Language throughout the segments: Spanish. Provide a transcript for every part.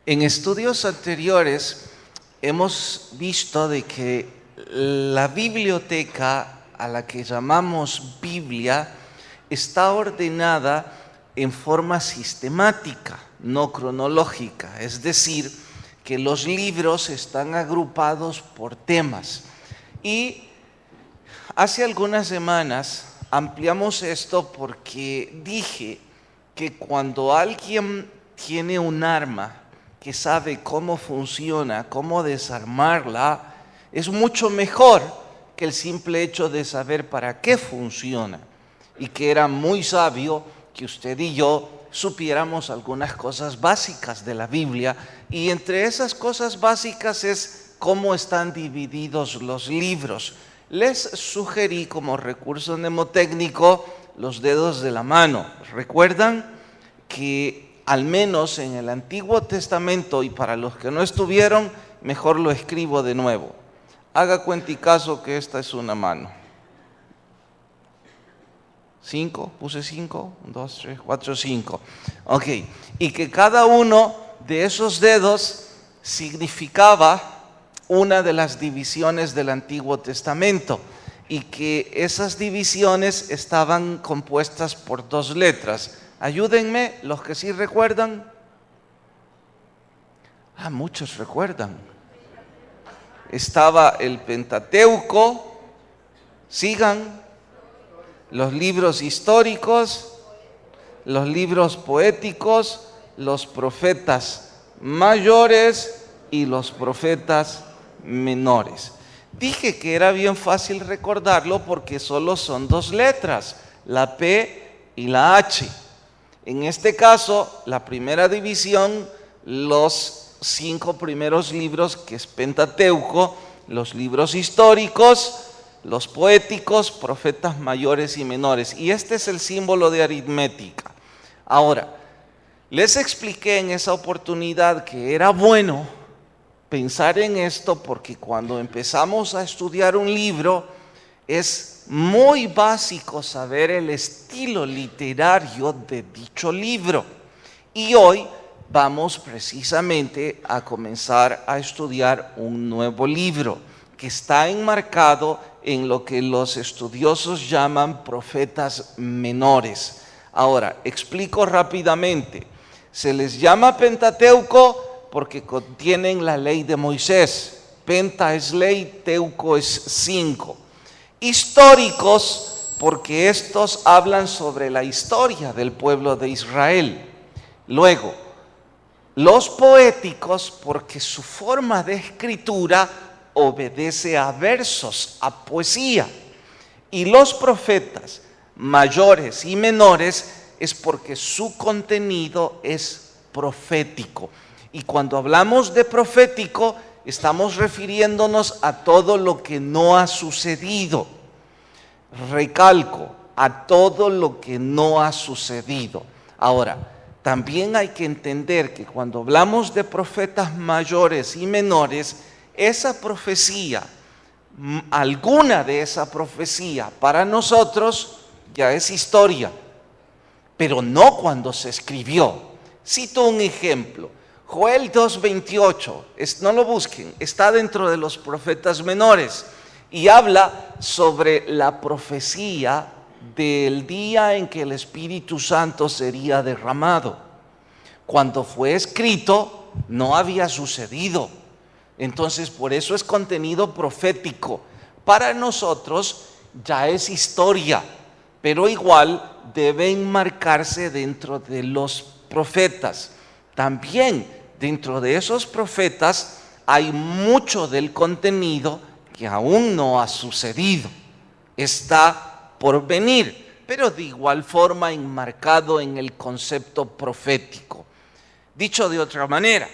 En estudios anteriores hemos visto de que la biblioteca a la que llamamos Biblia está ordenada en forma sistemática, no cronológica, es decir, que los libros están agrupados por temas. Y hace algunas semanas ampliamos esto porque dije que cuando alguien tiene un arma que sabe cómo funciona, cómo desarmarla, es mucho mejor que el simple hecho de saber para qué funciona. Y que era muy sabio que usted y yo supiéramos algunas cosas básicas de la Biblia, y entre esas cosas básicas es cómo están divididos los libros. Les sugerí como recurso mnemotécnico los dedos de la mano. ¿Recuerdan que al menos en el Antiguo Testamento, y para los que no estuvieron, mejor lo escribo de nuevo? Haga cuenta y caso que esta es una mano. 5, puse 5, 1, 2, 3, 4, 5. Ok, y que cada uno de esos dedos significaba una de las divisiones del Antiguo Testamento, y que esas divisiones estaban compuestas por 2 letras. Ayúdenme, los que sí recuerdan. Muchos recuerdan. Estaba el Pentateuco, sigan, los libros históricos, los libros poéticos, los profetas mayores y los profetas menores. Dije que era bien fácil recordarlo porque solo son 2 letras, la P y la H. En este caso, la primera división, los 5 primeros libros, que es Pentateuco, los libros históricos, los poéticos, profetas mayores y menores. Y este es el símbolo de aritmética. Ahora, les expliqué en esa oportunidad que era bueno pensar en esto porque cuando empezamos a estudiar un libro es muy básico saber el estilo literario de dicho libro. Y hoy vamos precisamente a comenzar a estudiar un nuevo libro que está enmarcado en lo que los estudiosos llaman profetas menores. Ahora, explico rápidamente. Se les llama Pentateuco porque contienen la ley de Moisés. Penta es ley, teuco es 5. Históricos porque estos hablan sobre la historia del pueblo de Israel. Luego, los poéticos porque su forma de escritura obedece a versos, a poesía. Y los profetas mayores y menores es porque su contenido es profético. Y cuando hablamos de profético, estamos refiriéndonos a todo lo que no ha sucedido. Recalco, a todo lo que no ha sucedido. Ahora, también hay que entender que cuando hablamos de profetas mayores y menores, esa profecía, alguna de esa profecía para nosotros ya es historia, pero no cuando se escribió. Cito un ejemplo. Joel 2:28, no lo busquen, está dentro de los profetas menores y habla sobre la profecía del día en que el Espíritu Santo sería derramado. Cuando fue escrito no había sucedido, entonces por eso es contenido profético. Para nosotros ya es historia, pero igual debe enmarcarse dentro de los profetas. También dentro de esos profetas hay mucho del contenido que aún no ha sucedido, está por venir, pero de igual forma enmarcado en el concepto profético. Dicho de otra manera,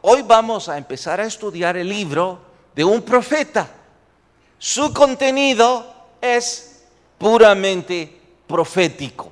hoy vamos a empezar a estudiar el libro de un profeta. Su contenido es puramente profético.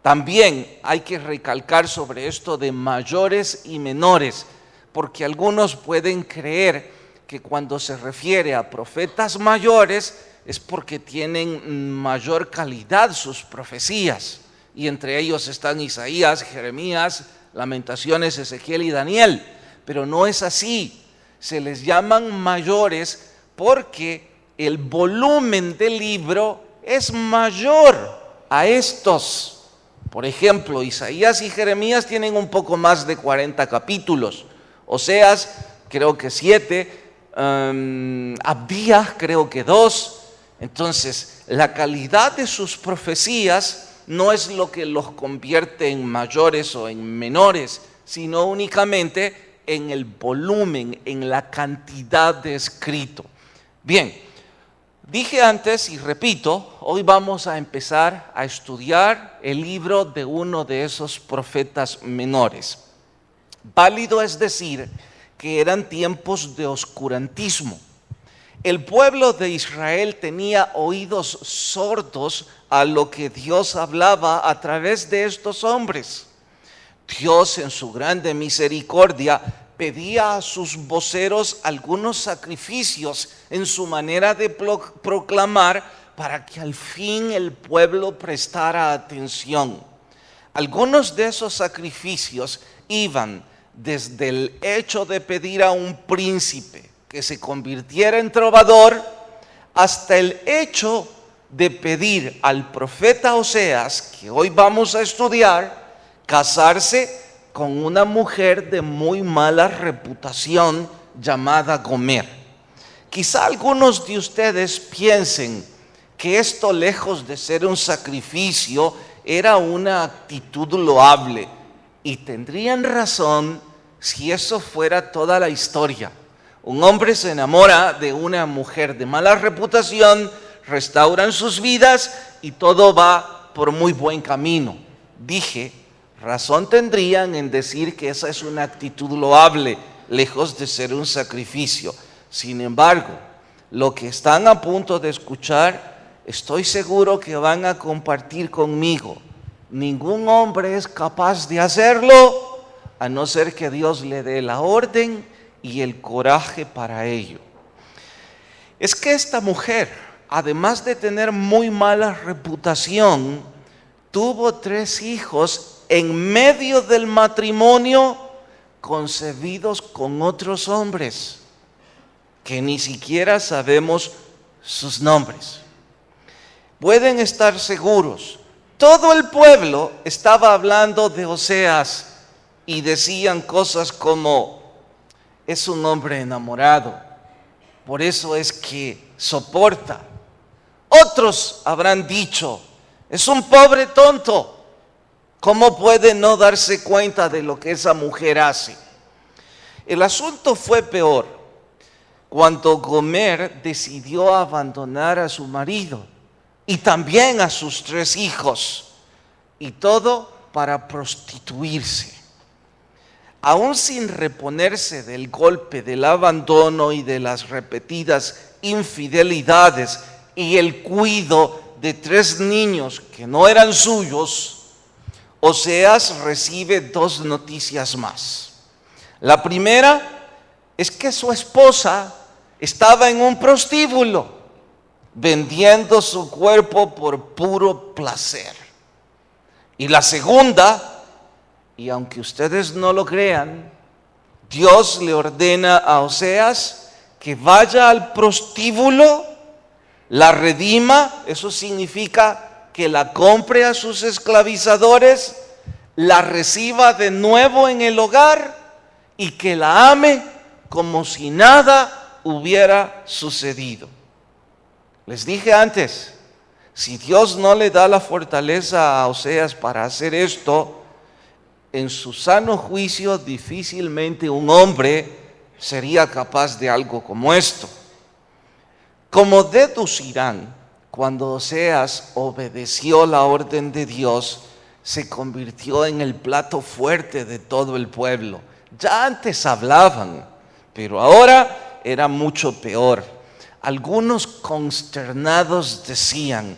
También hay que recalcar sobre esto de mayores y menores, porque algunos pueden creer que cuando se refiere a profetas mayores es porque tienen mayor calidad sus profecías, y entre ellos están Isaías, Jeremías, Lamentaciones, Ezequiel y Daniel, pero no es así. Se les llaman mayores porque el volumen del libro es mayor a estos. Por ejemplo, Isaías y Jeremías tienen un poco más de 40 capítulos. Oseas, creo que 7, Abdías, creo que 2. Entonces, la calidad de sus profecías no es lo que los convierte en mayores o en menores, sino únicamente en el volumen, en la cantidad de escrito. Bien, dije antes y repito, hoy vamos a empezar a estudiar el libro de uno de esos profetas menores. Válido es decir que eran tiempos de oscurantismo. El pueblo de Israel tenía oídos sordos a lo que Dios hablaba a través de estos hombres. Dios, en su grande misericordia, pedía a sus voceros algunos sacrificios en su manera de proclamar para que al fin el pueblo prestara atención. Algunos de esos sacrificios iban desde el hecho de pedir a un príncipe que se convirtiera en trovador, hasta el hecho de pedir al profeta Oseas, que hoy vamos a estudiar, casarse con una mujer de muy mala reputación llamada Gomer. Quizá algunos de ustedes piensen que esto, lejos de ser un sacrificio, era una actitud loable, y tendrían razón si eso fuera toda la historia. Un hombre se enamora de una mujer de mala reputación, restauran sus vidas y todo va por muy buen camino. Dije, razón tendrían en decir que esa es una actitud loable, lejos de ser un sacrificio. Sin embargo, lo que están a punto de escuchar, estoy seguro que van a compartir conmigo. Ningún hombre es capaz de hacerlo, a no ser que Dios le dé la orden y el coraje para ello. Es que esta mujer, además de tener muy mala reputación, tuvo 3 hijos en medio del matrimonio, concebidos con otros hombres, que ni siquiera sabemos sus nombres. Pueden estar seguros, todo el pueblo estaba hablando de Oseas y decían cosas como: es un hombre enamorado, por eso es que soporta. Otros habrán dicho: es un pobre tonto, ¿cómo puede no darse cuenta de lo que esa mujer hace? El asunto fue peor cuando Gomer decidió abandonar a su marido y también a sus 3 hijos, y todo para prostituirse. Aún sin reponerse del golpe del abandono y de las repetidas infidelidades y el cuidado de 3 niños que no eran suyos, Oseas recibe 2 noticias más. La primera es que su esposa estaba en un prostíbulo, vendiendo su cuerpo por puro placer. Y la segunda, y aunque ustedes no lo crean, Dios le ordena a Oseas que vaya al prostíbulo, la redima, eso significa que la compre a sus esclavizadores, la reciba de nuevo en el hogar y que la ame como si nada hubiera sucedido. Les dije antes, si Dios no le da la fortaleza a Oseas para hacer esto, en su sano juicio difícilmente un hombre sería capaz de algo como esto. Como deducirán, cuando Oseas obedeció la orden de Dios, se convirtió en el plato fuerte de todo el pueblo. Ya antes hablaban, pero ahora era mucho peor. Algunos consternados decían: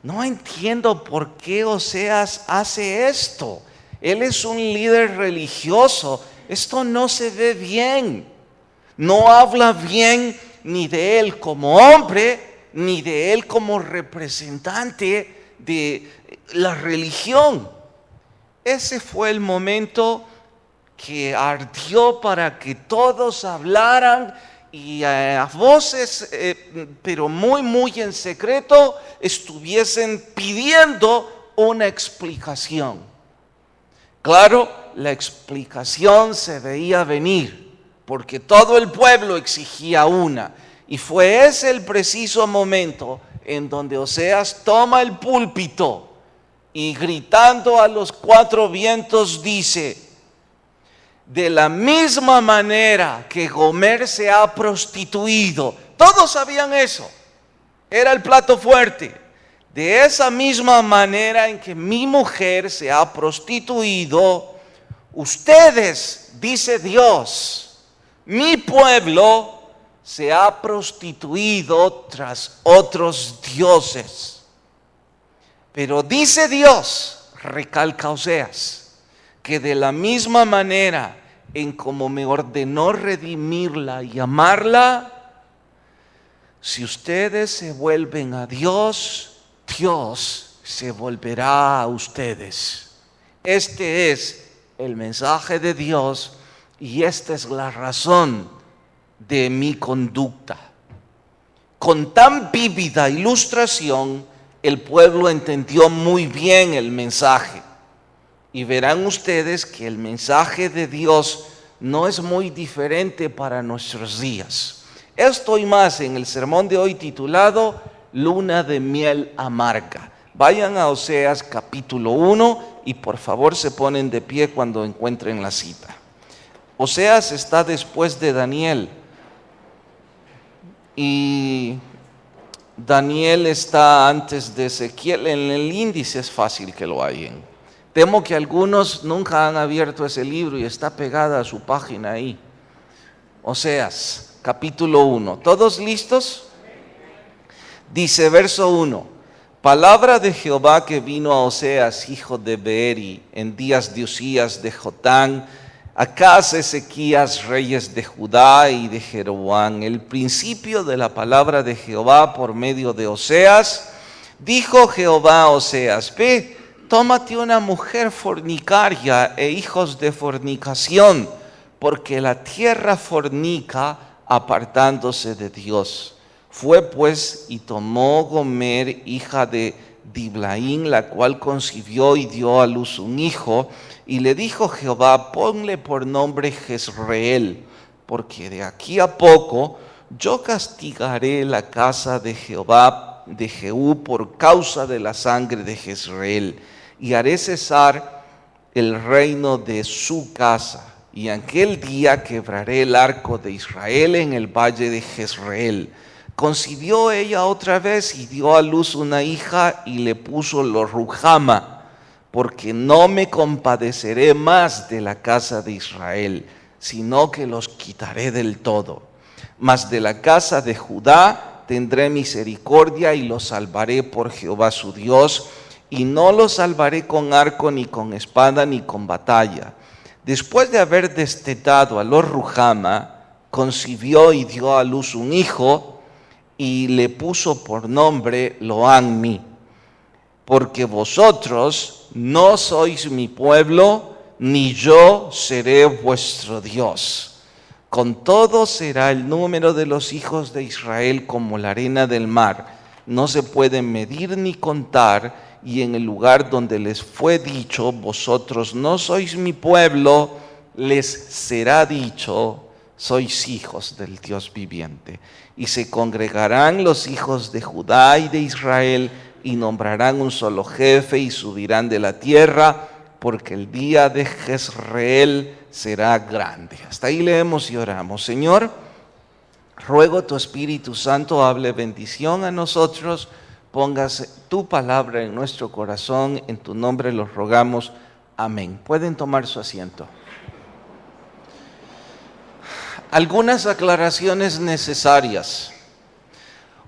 no entiendo por qué Oseas hace esto. Él es un líder religioso, esto no se ve bien. No habla bien ni de él como hombre, ni de él como representante de la religión. Ese fue el momento que ardió para que todos hablaran y a voces, pero muy, muy en secreto, estuviesen pidiendo una explicación. Claro, la explicación se veía venir, porque todo el pueblo exigía una. Y fue ese el preciso momento en donde Oseas toma el púlpito y gritando a los cuatro vientos dice: de la misma manera que Gomer se ha prostituido, todos sabían eso, era el plato fuerte. De esa misma manera en que mi mujer se ha prostituido, ustedes, dice Dios, mi pueblo se ha prostituido tras otros dioses. Pero dice Dios, recalca Oseas, que de la misma manera en como me ordenó redimirla y amarla, si ustedes se vuelven a Dios, Dios se volverá a ustedes. Este es el mensaje de Dios y esta es la razón de mi conducta. Con tan vívida ilustración, el pueblo entendió muy bien el mensaje. Y verán ustedes que el mensaje de Dios no es muy diferente para nuestros días. Estoy más en el sermón de hoy titulado Luna de miel amarga. Vayan a Oseas capítulo 1 y por favor se ponen de pie cuando encuentren la cita. Oseas está después de Daniel y Daniel está antes de Ezequiel. En el índice es fácil que lo hallen. Temo que algunos nunca han abierto ese libro y está pegada a su página ahí. Oseas capítulo 1. ¿Todos listos? Dice verso 1: palabra de Jehová que vino a Oseas, hijo de Beeri, en días de Usías, de Jotán, Acaz, Ezequías, reyes de Judá y de Jeroboam. El principio de la palabra de Jehová por medio de Oseas. Dijo Jehová a Oseas: ve, tómate una mujer fornicaria e hijos de fornicación, porque la tierra fornica apartándose de Dios. Fue pues y tomó Gomer, hija de Diblaín, la cual concibió y dio a luz un hijo, y le dijo Jehová: ponle por nombre Jezreel, porque de aquí a poco yo castigaré la casa de Jehová, de Jehú, por causa de la sangre de Jezreel, y haré cesar el reino de su casa. Y aquel día quebraré el arco de Israel en el valle de Jezreel. Concibió ella otra vez y dio a luz una hija y le puso Lo-ruhama, porque no me compadeceré más de la casa de Israel, sino que los quitaré del todo. Mas de la casa de Judá tendré misericordia y los salvaré por Jehová su Dios, y no los salvaré con arco, ni con espada, ni con batalla. Después de haber destetado a Lo-ruhama, concibió y dio a luz un hijo, y le puso por nombre Lo-ammi, porque vosotros no sois mi pueblo, ni yo seré vuestro Dios. Con todo será el número de los hijos de Israel como la arena del mar, no se pueden medir ni contar, y en el lugar donde les fue dicho, vosotros no sois mi pueblo, les será dicho: sois hijos del Dios viviente. Y se congregarán los hijos de Judá y de Israel, y nombrarán un solo jefe, y subirán de la tierra, porque el día de Jezreel será grande. Hasta ahí leemos y oramos. Señor, ruego tu Espíritu Santo hable bendición a nosotros, pongas tu palabra en nuestro corazón, en tu nombre los rogamos. Amén. Pueden tomar su asiento. Algunas aclaraciones necesarias.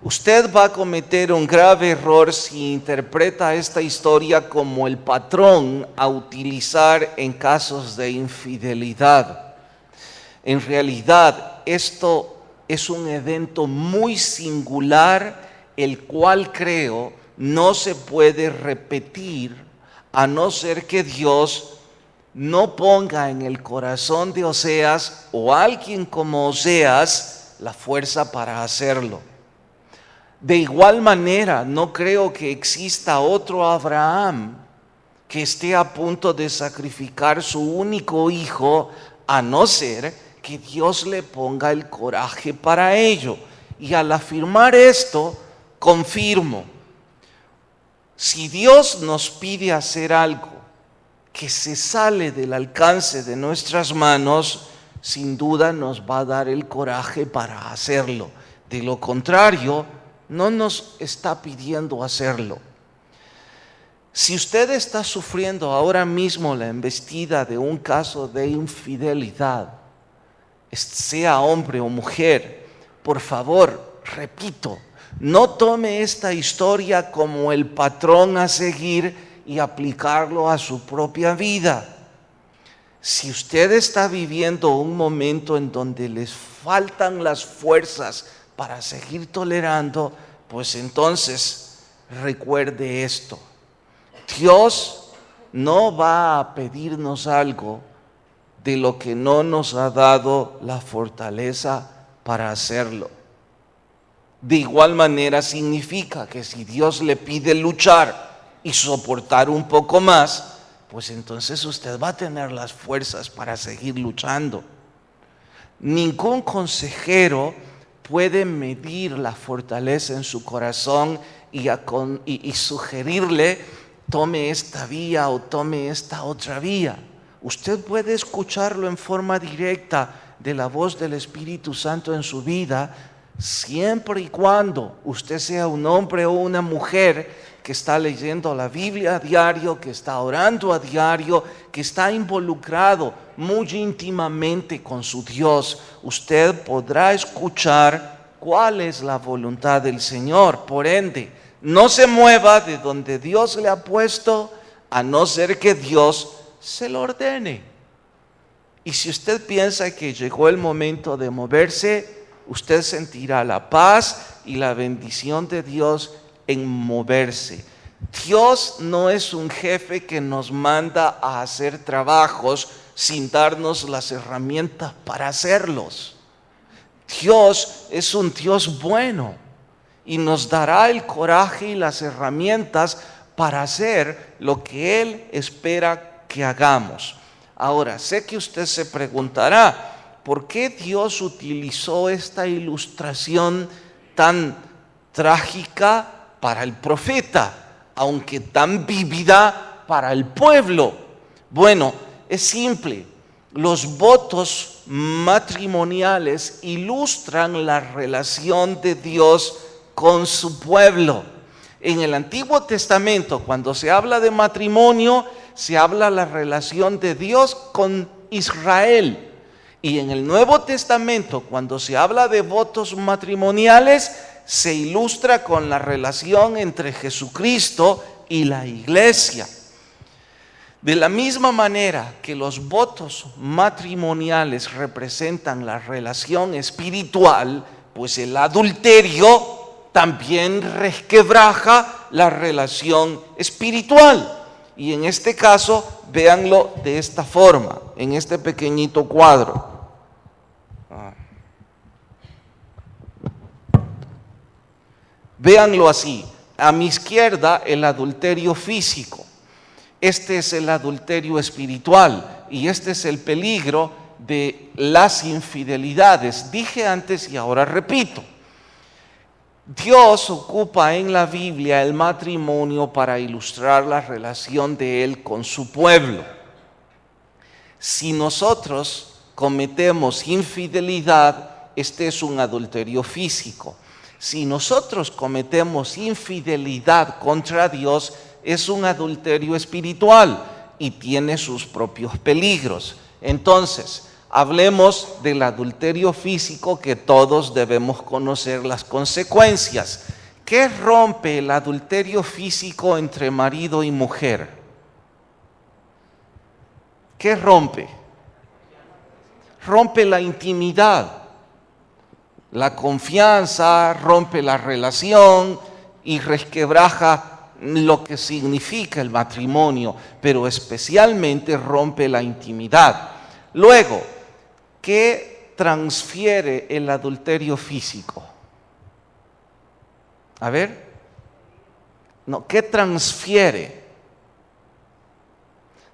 Usted va a cometer un grave error si interpreta esta historia como el patrón a utilizar en casos de infidelidad. En realidad, esto es un evento muy singular, el cual creo no se puede repetir a no ser que Dios no ponga en el corazón de Oseas o alguien como Oseas la fuerza para hacerlo. De igual manera, no creo que exista otro Abraham que esté a punto de sacrificar su único hijo, a no ser que Dios le ponga el coraje para ello. Y al afirmar esto, confirmo, si Dios nos pide hacer algo que se sale del alcance de nuestras manos, sin duda nos va a dar el coraje para hacerlo. De lo contrario, no nos está pidiendo hacerlo. Si usted está sufriendo ahora mismo la embestida de un caso de infidelidad, sea hombre o mujer, por favor, repito, no tome esta historia como el patrón a seguir y aplicarlo a su propia vida. Si usted está viviendo un momento en donde les faltan las fuerzas para seguir tolerando, pues entonces recuerde esto. Dios no va a pedirnos algo de lo que no nos ha dado la fortaleza para hacerlo. De igual manera significa que si Dios le pide luchar y soportar un poco más, pues entonces usted va a tener las fuerzas para seguir luchando. Ningún consejero puede medir la fortaleza en su corazón y sugerirle: tome esta vía o tome esta otra vía. Usted puede escucharlo en forma directa de la voz del Espíritu Santo en su vida, siempre y cuando usted sea un hombre o una mujer que está leyendo la Biblia a diario, que está orando a diario, que está involucrado muy íntimamente con su Dios. Usted podrá escuchar cuál es la voluntad del Señor. Por ende, no se mueva de donde Dios le ha puesto, a no ser que Dios se lo ordene. Y si usted piensa que llegó el momento de moverse, usted sentirá la paz y la bendición de Dios en moverse. Dios no es un jefe que nos manda a hacer trabajos sin darnos las herramientas para hacerlos. Dios es un Dios bueno y nos dará el coraje y las herramientas para hacer lo que Él espera que hagamos. Ahora, sé que usted se preguntará, ¿por qué Dios utilizó esta ilustración tan trágica para el profeta, aunque tan vívida para el pueblo? Bueno, es simple. Los votos matrimoniales ilustran la relación de Dios con su pueblo. En el Antiguo Testamento, cuando se habla de matrimonio, se habla de la relación de Dios con Israel. Y en el Nuevo Testamento, cuando se habla de votos matrimoniales, se ilustra con la relación entre Jesucristo y la iglesia. De la misma manera que los votos matrimoniales representan la relación espiritual, pues el adulterio también resquebraja la relación espiritual. Y en este caso, véanlo de esta forma, en este pequeñito cuadro. Véanlo así: a mi izquierda el adulterio físico, este es el adulterio espiritual y este es el peligro de las infidelidades. Dije antes y ahora repito, Dios ocupa en la Biblia el matrimonio para ilustrar la relación de Él con su pueblo. Si nosotros cometemos infidelidad, este es un adulterio físico. Si nosotros cometemos infidelidad contra Dios, es un adulterio espiritual y tiene sus propios peligros. Entonces, hablemos del adulterio físico, que todos debemos conocer las consecuencias. ¿Qué rompe el adulterio físico entre marido y mujer? ¿Qué rompe? Rompe la intimidad, la confianza, rompe la relación y resquebraja lo que significa el matrimonio, pero especialmente rompe la intimidad. Luego, ¿qué transfiere el adulterio físico? A ver, no, ¿qué transfiere?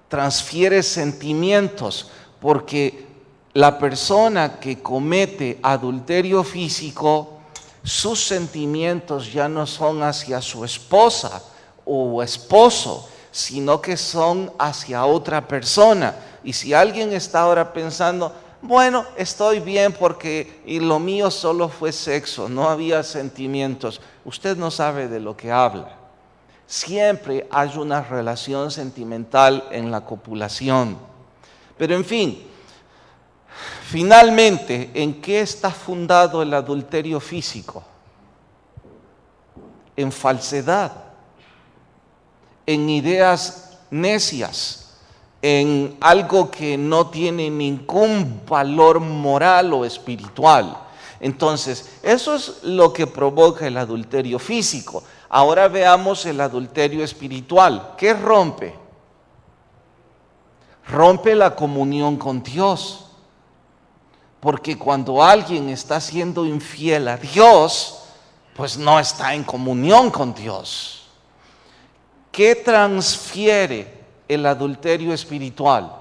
Transfiere sentimientos, porque la persona que comete adulterio físico, sus sentimientos ya no son hacia su esposa o esposo, sino que son hacia otra persona. Y si alguien está ahora pensando, bueno, estoy bien porque lo mío solo fue sexo, no había sentimientos, usted no sabe de lo que habla. Siempre hay una relación sentimental en la copulación. Pero en fin, finalmente, ¿en qué está fundado el adulterio físico? En falsedad, en ideas necias, en algo que no tiene ningún valor moral o espiritual. Entonces, eso es lo que provoca el adulterio físico. Ahora veamos el adulterio espiritual. ¿Qué rompe? Rompe la comunión con Dios. Porque cuando alguien está siendo infiel a Dios, pues no está en comunión con Dios. ¿Qué transfiere el adulterio espiritual?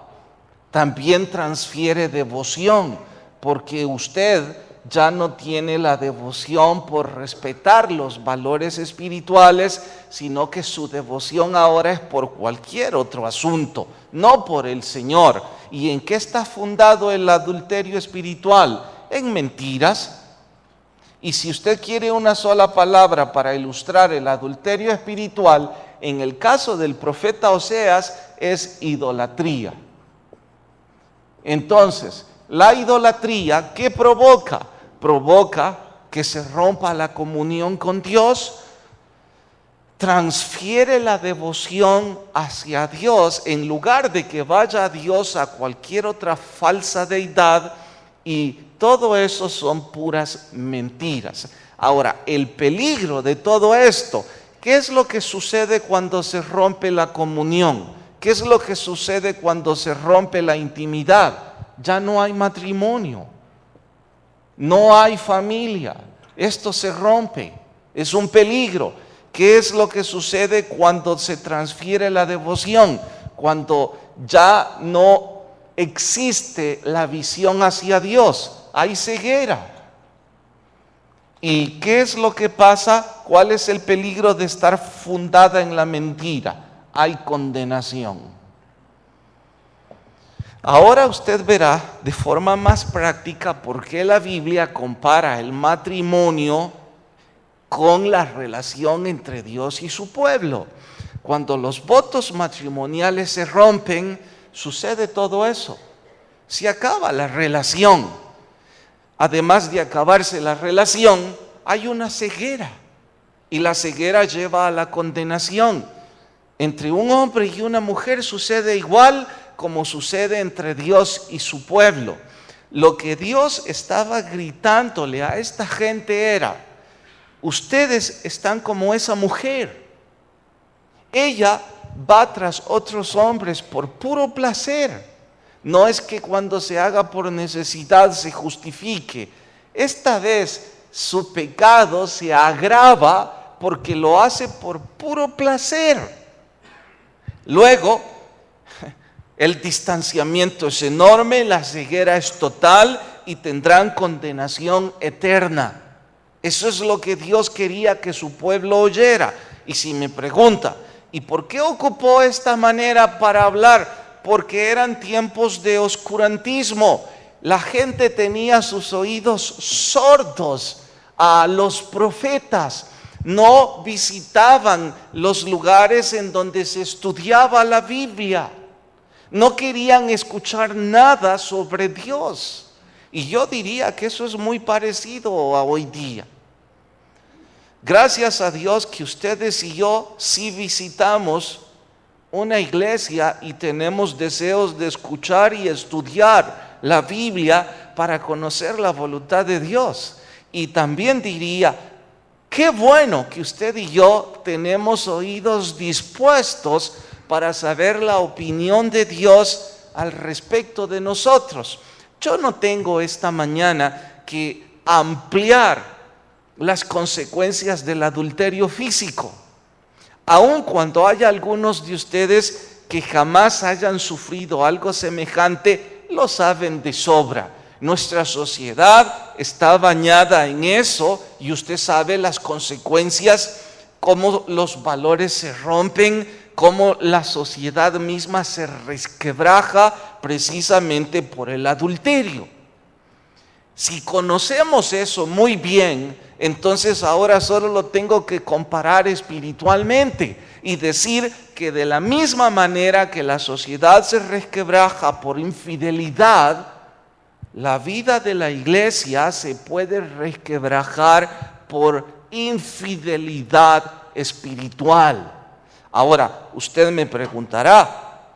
También transfiere devoción, porque usted ya no tiene la devoción por respetar los valores espirituales, sino que su devoción ahora es por cualquier otro asunto, no por el Señor. ¿Y en qué está fundado el adulterio espiritual? En mentiras. Y si usted quiere una sola palabra para ilustrar el adulterio espiritual, en el caso del profeta Oseas es idolatría. Entonces, la idolatría, ¿qué provoca? Provoca que se rompa la comunión con Dios, transfiere la devoción hacia Dios en lugar de que vaya a Dios a cualquier otra falsa deidad, y todo eso son puras mentiras. Ahora, el peligro de todo esto, ¿qué es lo que sucede cuando se rompe la comunión? ¿Qué es lo que sucede cuando se rompe la intimidad? Ya no hay matrimonio. No hay familia, esto se rompe, es un peligro. ¿Qué es lo que sucede cuando se transfiere la devoción? Cuando ya no existe la visión hacia Dios, hay ceguera. ¿Y qué es lo que pasa? ¿Cuál es el peligro de estar fundada en la mentira? Hay condenación. Ahora usted verá de forma más práctica por qué la Biblia compara el matrimonio con la relación entre Dios y su pueblo. Cuando los votos matrimoniales se rompen, sucede todo eso. Se acaba la relación. Además de acabarse la relación, hay una ceguera. Y la ceguera lleva a la condenación. Entre un hombre y una mujer sucede igual como sucede entre Dios y su pueblo. Lo que Dios estaba gritándole a esta gente era: ustedes están como esa mujer. Ella va tras otros hombres por puro placer. No es que cuando se haga por necesidad se justifique. Esta vez su pecado se agrava porque lo hace por puro placer. Luego, el distanciamiento es enorme, la ceguera es total y tendrán condenación eterna. Eso es lo que Dios quería que su pueblo oyera. Y si me pregunta, ¿y por qué ocupó esta manera para hablar? Porque eran tiempos de oscurantismo. La gente tenía sus oídos sordos a los profetas. No visitaban los lugares en donde se estudiaba la Biblia. No querían escuchar nada sobre Dios. Y yo diría que eso es muy parecido a hoy día. Gracias a Dios que ustedes y yo sí visitamos una iglesia y tenemos deseos de escuchar y estudiar la Biblia para conocer la voluntad de Dios. Y también diría, Qué bueno que usted y yo tenemos oídos dispuestos para saber la opinión de Dios al respecto de nosotros. Yo no tengo esta mañana que ampliar las consecuencias del adulterio físico, aun cuando haya algunos de ustedes que jamás hayan sufrido algo semejante, lo saben de sobra. Nuestra sociedad está bañada en eso y usted sabe las consecuencias, cómo los valores se rompen, cómo la sociedad misma se resquebraja precisamente por el adulterio. Si conocemos eso muy bien, entonces ahora solo lo tengo que comparar espiritualmente y decir que de la misma manera que la sociedad se resquebraja por infidelidad, la vida de la iglesia se puede resquebrajar por infidelidad espiritual. Ahora, usted me preguntará,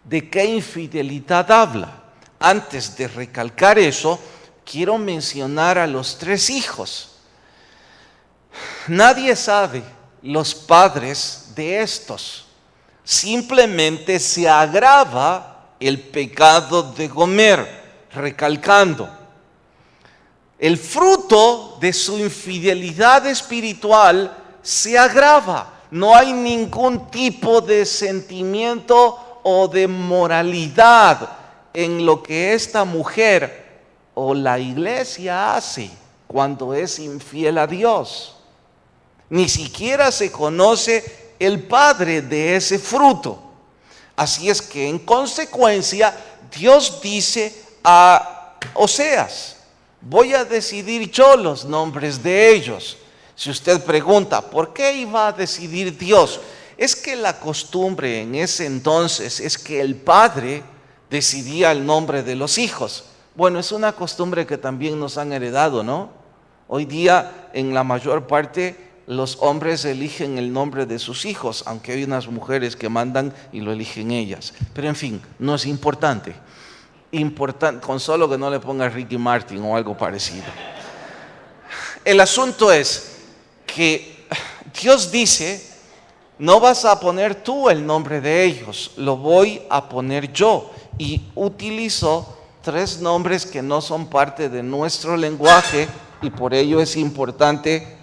¿de qué infidelidad habla? Antes de recalcar eso, quiero mencionar a los 3 hijos. Nadie sabe los padres de estos. Simplemente se agrava el pecado de Gomer, recalcando. El fruto de su infidelidad espiritual se agrava. No hay ningún tipo de sentimiento o de moralidad en lo que esta mujer o la iglesia hace cuando es infiel a Dios. Ni siquiera se conoce el padre de ese fruto. Así es que en consecuencia Dios dice a Oseas: voy a decidir yo los nombres de ellos. Si usted pregunta, ¿por qué iba a decidir Dios? Es que la costumbre en ese entonces es que el padre decidía el nombre de los hijos. Bueno, es una costumbre que también nos han heredado, ¿no? Hoy día, en la mayor parte, los hombres eligen el nombre de sus hijos, aunque hay unas mujeres que mandan y lo eligen ellas. Pero en fin, no es importante. Con solo que no le ponga Ricky Martin o algo parecido. El asunto es que Dios dice: no vas a poner tú el nombre de ellos, lo voy a poner yo. Y utilizó 3 nombres que no son parte de nuestro lenguaje, y por ello es importante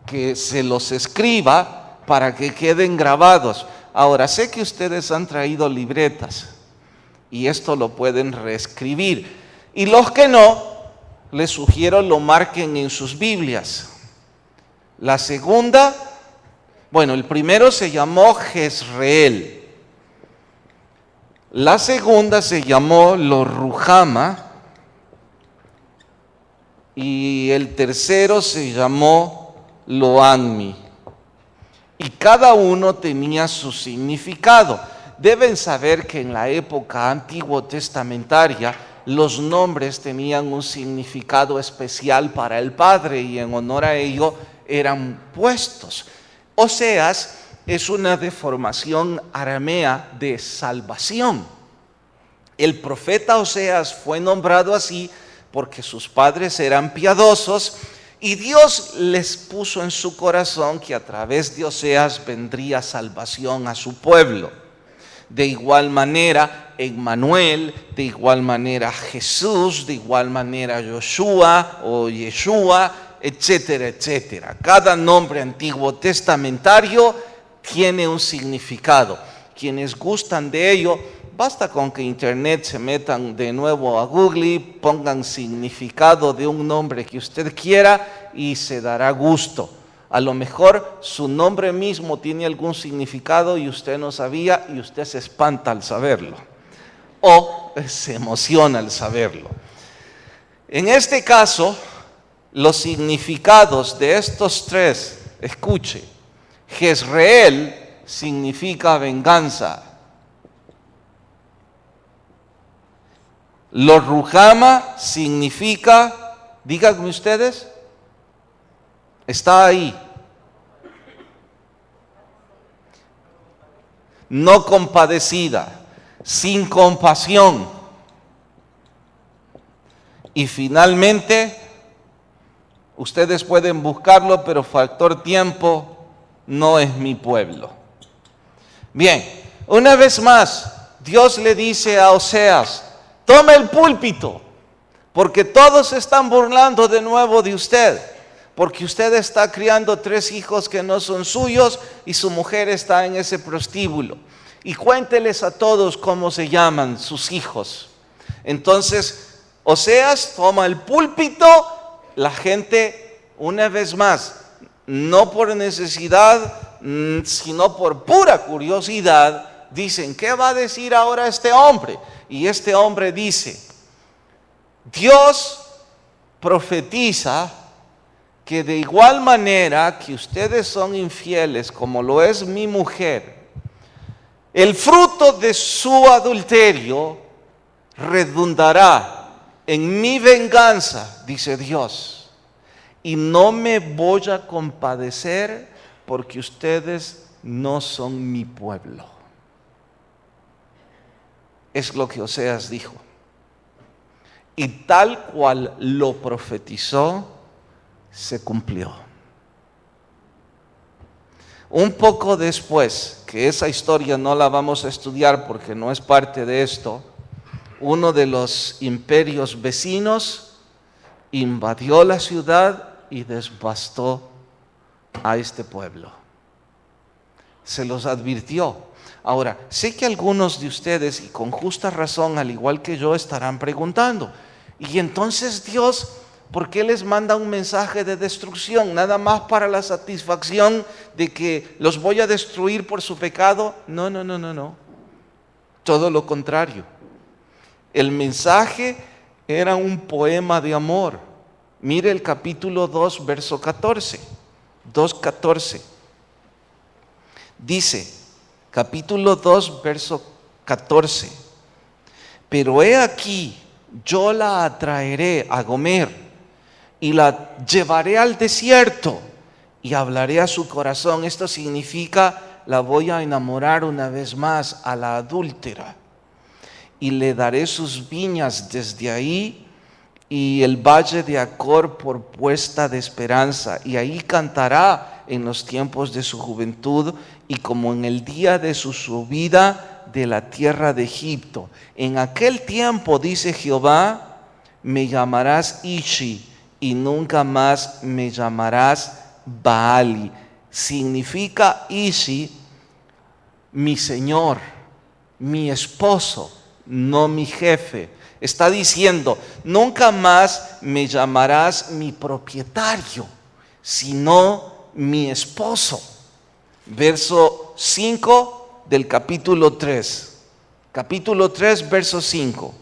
que se los escriba para que queden grabados. Ahora, sé que ustedes han traído libretas y esto lo pueden reescribir, y los que no, les sugiero lo marquen en sus Biblias. La segunda, el primero se llamó Jezreel. La segunda se llamó Lo-Ruhama. Y el tercero se llamó Lo-Ammi. Y cada uno tenía su significado. Deben saber que en la época antiguo testamentaria los nombres tenían un significado especial para el padre y en honor a ello eran puestos. Oseas es una deformación aramea de salvación. El profeta Oseas fue nombrado así porque sus padres eran piadosos y Dios les puso en su corazón que a través de Oseas vendría salvación a su pueblo. De igual manera, Emmanuel, de igual manera Jesús, de igual manera Yoshua o Yeshua, etcétera, etcétera. Cada nombre antiguo testamentario tiene un significado. Quienes gustan de ello, basta con que internet se metan de nuevo a Google y pongan significado de un nombre que usted quiera y se dará gusto. A lo mejor su nombre mismo tiene algún significado y usted no sabía y usted se espanta al saberlo. O se emociona al saberlo. En este caso, los significados de estos 3, escuche: Jezreel significa venganza. Lo-Ruhama significa, díganme ustedes, está ahí, no compadecida, sin compasión. Y finalmente, Ustedes pueden buscarlo, pero factor tiempo no es mi pueblo. Bien, una vez más, Dios le dice a Oseas, tome el púlpito, porque todos se están burlando de nuevo de usted, porque usted está criando 3 hijos que no son suyos y su mujer está en ese prostíbulo. Y cuénteles a todos cómo se llaman sus hijos. Entonces, Oseas toma el púlpito, la gente, una vez más, no por necesidad, sino por pura curiosidad, dicen, ¿qué va a decir ahora este hombre? Y este hombre dice, Dios profetiza que de igual manera que ustedes son infieles como lo es mi mujer, el fruto de su adulterio redundará en mi venganza, dice Dios, y no me voy a compadecer porque ustedes no son mi pueblo. Es lo que Oseas dijo. Y tal cual lo profetizó, se cumplió. Un poco después, que esa historia no la vamos a estudiar porque no es parte de esto, uno de los imperios vecinos invadió la ciudad y devastó a este pueblo. Se los advirtió. Ahora, sé que algunos de ustedes, y con justa razón, al igual que yo, estarán preguntando, y entonces Dios, ¿por qué les manda un mensaje de destrucción? ¿Nada más para la satisfacción de que los voy a destruir por su pecado? No. Todo lo contrario. El mensaje era un poema de amor. Mire el capítulo 2, verso 14. 2:14. Dice, capítulo 2, verso 14. Pero he aquí, yo la atraeré a Gomer y la llevaré al desierto y hablaré a su corazón. Esto significa, la voy a enamorar una vez más a la adúltera. Y le daré sus viñas desde ahí y el valle de Acor por puesta de esperanza. Y ahí cantará en los tiempos de su juventud y como en el día de su subida de la tierra de Egipto. En aquel tiempo, dice Jehová, me llamarás Ishi y nunca más me llamarás Baali. Significa Ishi, mi Señor, mi esposo, no mi jefe. Está diciendo, nunca más me llamarás mi propietario, sino mi esposo. Verso 5 del capítulo 3. Capítulo 3, verso 5.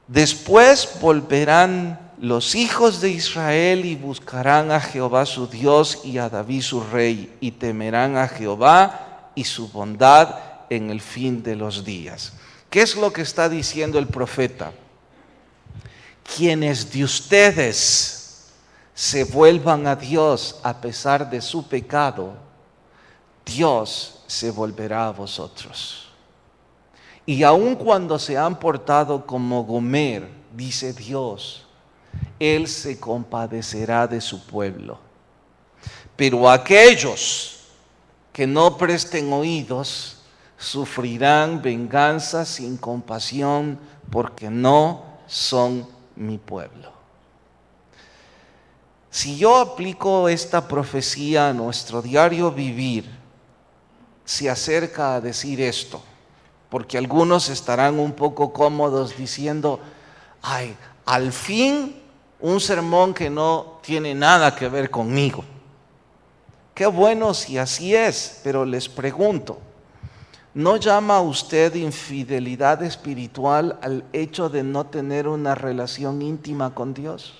Después volverán los hijos de Israel y buscarán a Jehová su Dios y a David su rey, y temerán a Jehová y su bondad en el fin de los días. ¿Qué es lo que está diciendo el profeta? Quienes de ustedes se vuelvan a Dios a pesar de su pecado, Dios se volverá a vosotros. Y aun cuando se han portado como Gomer, dice Dios, Él se compadecerá de su pueblo. Pero aquellos que no presten oídos, sufrirán venganza sin compasión, porque no son mi pueblo. Si yo aplico esta profecía a nuestro diario vivir, se acerca a decir esto, porque algunos estarán un poco cómodos diciendo, ay, al fin un sermón que no tiene nada que ver conmigo. Qué bueno si así es, pero les pregunto, ¿no llama usted infidelidad espiritual al hecho de no tener una relación íntima con Dios?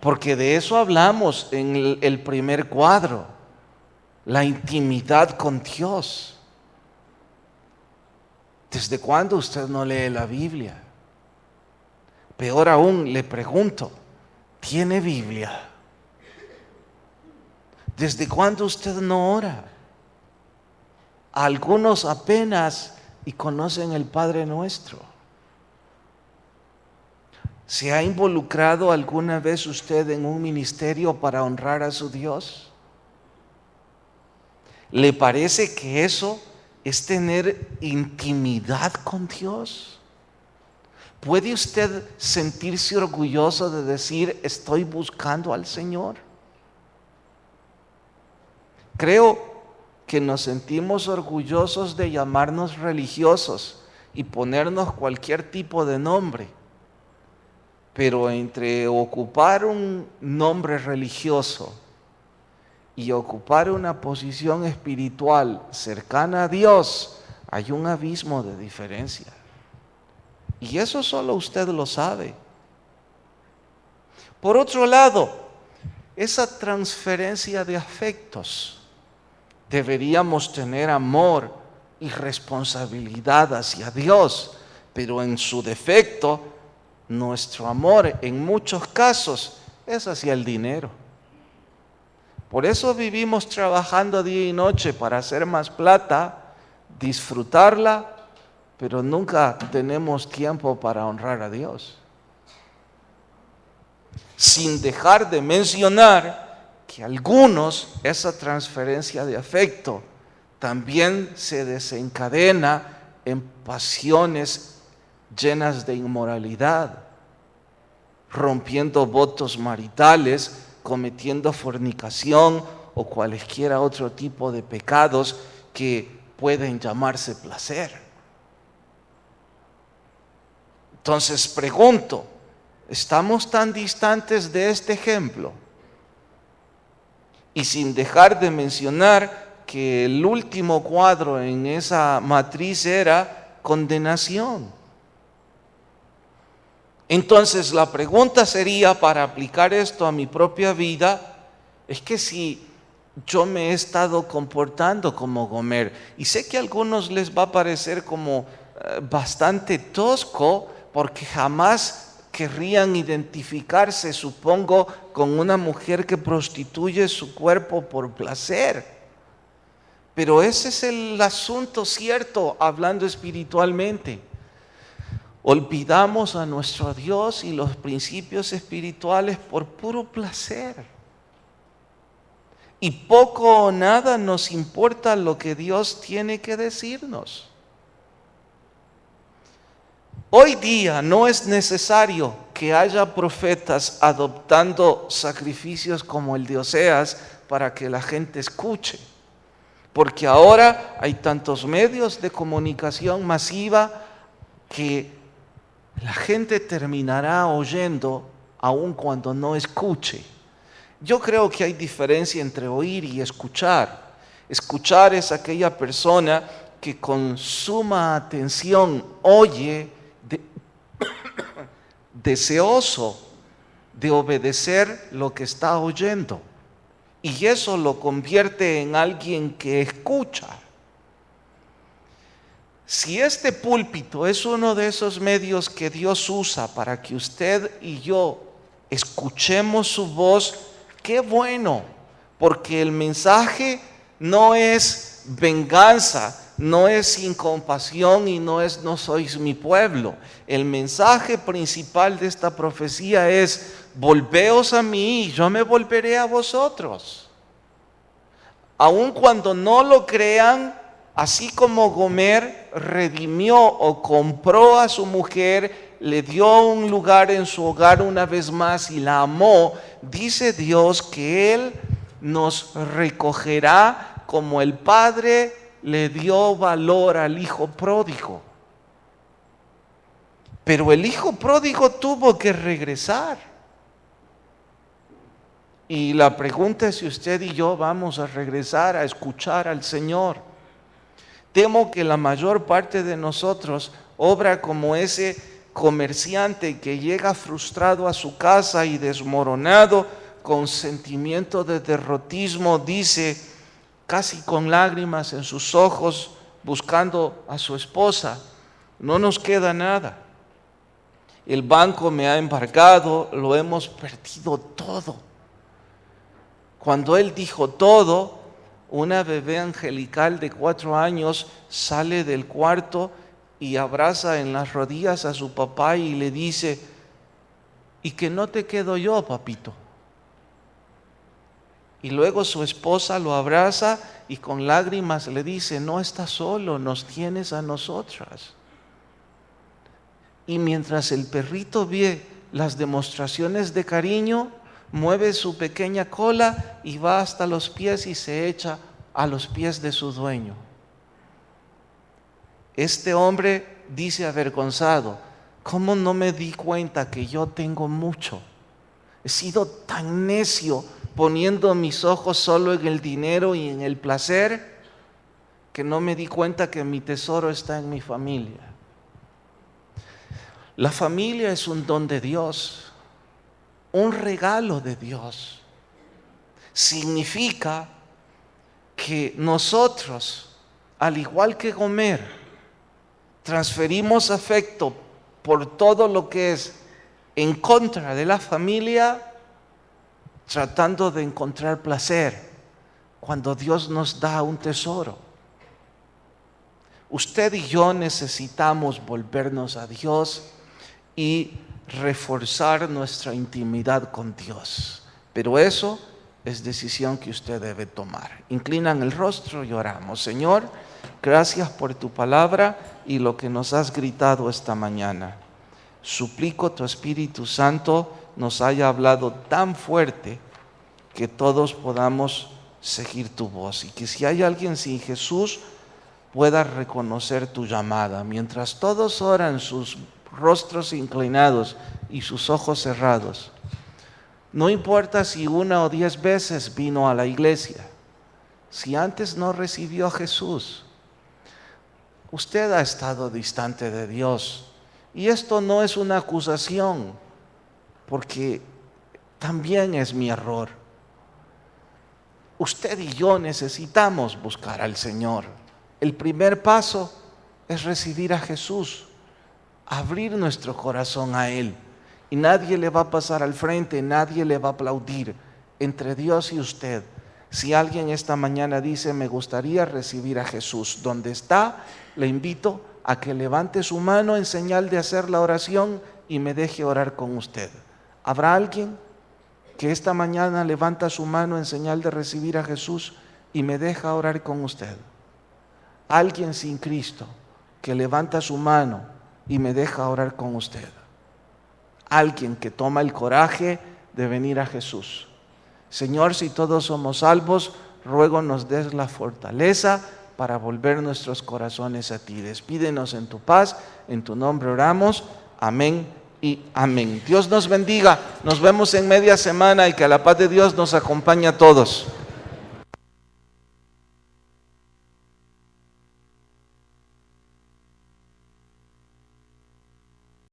Porque de eso hablamos en el primer cuadro, la intimidad con Dios. ¿Desde cuándo usted no lee la Biblia? Peor aún, le pregunto, ¿tiene Biblia? ¿Desde cuándo usted no ora? Algunos apenas y conocen el Padre Nuestro. ¿Se ha involucrado alguna vez usted en un ministerio para honrar a su Dios? ¿Le parece que eso es tener intimidad con Dios? ¿Puede usted sentirse orgulloso de decir, estoy buscando al Señor? Creo que nos sentimos orgullosos de llamarnos religiosos y ponernos cualquier tipo de nombre. Pero entre ocupar un nombre religioso y ocupar una posición espiritual cercana a Dios, hay un abismo de diferencia. Y eso solo usted lo sabe. Por otro lado, esa transferencia de afectos, deberíamos tener amor y responsabilidad hacia Dios, pero en su defecto, nuestro amor en muchos casos es hacia el dinero. Por eso vivimos trabajando día y noche para hacer más plata, disfrutarla, pero nunca tenemos tiempo para honrar a Dios. Sin dejar de mencionar que algunos esa transferencia de afecto también se desencadena en pasiones llenas de inmoralidad, rompiendo votos maritales, cometiendo fornicación o cualesquiera otro tipo de pecados que pueden llamarse placer. Entonces pregunto, ¿estamos tan distantes de este ejemplo? Y sin dejar de mencionar que el último cuadro en esa matriz era condenación. Entonces la pregunta sería, para aplicar esto a mi propia vida, es que si yo me he estado comportando como Gomer, y sé que a algunos les va a parecer como bastante tosco, porque jamás querrían identificarse, supongo, con una mujer que prostituye su cuerpo por placer. Pero ese es el asunto cierto, hablando espiritualmente. Olvidamos a nuestro Dios y los principios espirituales por puro placer. Y poco o nada nos importa lo que Dios tiene que decirnos. Hoy día no es necesario que haya profetas adoptando sacrificios como el de Oseas para que la gente escuche. Porque ahora hay tantos medios de comunicación masiva que la gente terminará oyendo aun cuando no escuche. Yo creo que hay diferencia entre oír y escuchar. Escuchar es aquella persona que con suma atención oye, deseoso de obedecer lo que está oyendo. Y eso lo convierte en alguien que escucha. Si este púlpito es uno de esos medios que Dios usa para que usted y yo escuchemos su voz, qué bueno, porque el mensaje no es venganza, no es sin compasión y no es no sois mi pueblo. El mensaje principal de esta profecía es: volveos a mí y yo me volveré a vosotros. Aun cuando no lo crean, así como Gomer redimió o compró a su mujer, le dio un lugar en su hogar una vez más y la amó, dice Dios que Él nos recogerá como el Padre le dio valor al hijo pródigo. Pero el hijo pródigo tuvo que regresar. Y la pregunta es si usted y yo vamos a regresar a escuchar al Señor. Temo que la mayor parte de nosotros obra como ese comerciante que llega frustrado a su casa y desmoronado, con sentimiento de derrotismo, dice, casi con lágrimas en sus ojos, buscando a su esposa: no nos queda nada. El banco me ha embargado, lo hemos perdido todo. Cuando él dijo todo, una bebé angelical de 4 años sale del cuarto y abraza en las rodillas a su papá y le dice: y que no te quedo yo, papito. Y luego su esposa lo abraza y con lágrimas le dice, no estás solo, nos tienes a nosotras. Y mientras el perrito ve las demostraciones de cariño, mueve su pequeña cola y va hasta los pies y se echa a los pies de su dueño. Este hombre dice avergonzado, ¿cómo no me di cuenta que yo tengo mucho? He sido tan necio poniendo mis ojos solo en el dinero y en el placer, que no me di cuenta que mi tesoro está en mi familia. La familia es un don de Dios, un regalo de Dios. Significa que nosotros, al igual que Gomer, transferimos afecto por todo lo que es en contra de la familia, tratando de encontrar placer cuando Dios nos da un tesoro. Usted y yo necesitamos volvernos a Dios y reforzar nuestra intimidad con Dios. Pero eso es decisión que usted debe tomar. Inclinan el rostro y oramos. Señor, gracias por tu palabra y lo que nos has gritado esta mañana. Suplico tu Espíritu Santo nos haya hablado tan fuerte que todos podamos seguir tu voz. Y que si hay alguien sin Jesús, pueda reconocer tu llamada. Mientras todos oran, sus rostros inclinados y sus ojos cerrados, no importa si 1 o 10 veces vino a la iglesia, si antes no recibió a Jesús, usted ha estado distante de Dios. Y esto no es una acusación, porque también es mi error. Usted y yo necesitamos buscar al Señor. El primer paso es recibir a Jesús, abrir nuestro corazón a Él. Y nadie le va a pasar al frente, nadie le va a aplaudir. Entre Dios y usted, si alguien esta mañana dice, me gustaría recibir a Jesús, donde está, le invito a que levante su mano en señal de hacer la oración y me deje orar con usted. ¿Habrá alguien que esta mañana levanta su mano en señal de recibir a Jesús y me deja orar con usted? Alguien sin Cristo que levanta su mano y me deja orar con usted. Alguien que toma el coraje de venir a Jesús. Señor, si todos somos salvos, ruego nos des la fortaleza para volver nuestros corazones a ti. Despídenos en tu paz, en tu nombre oramos. Amén y amén. Dios nos bendiga. Nos vemos en media semana y que la paz de Dios nos acompañe a todos.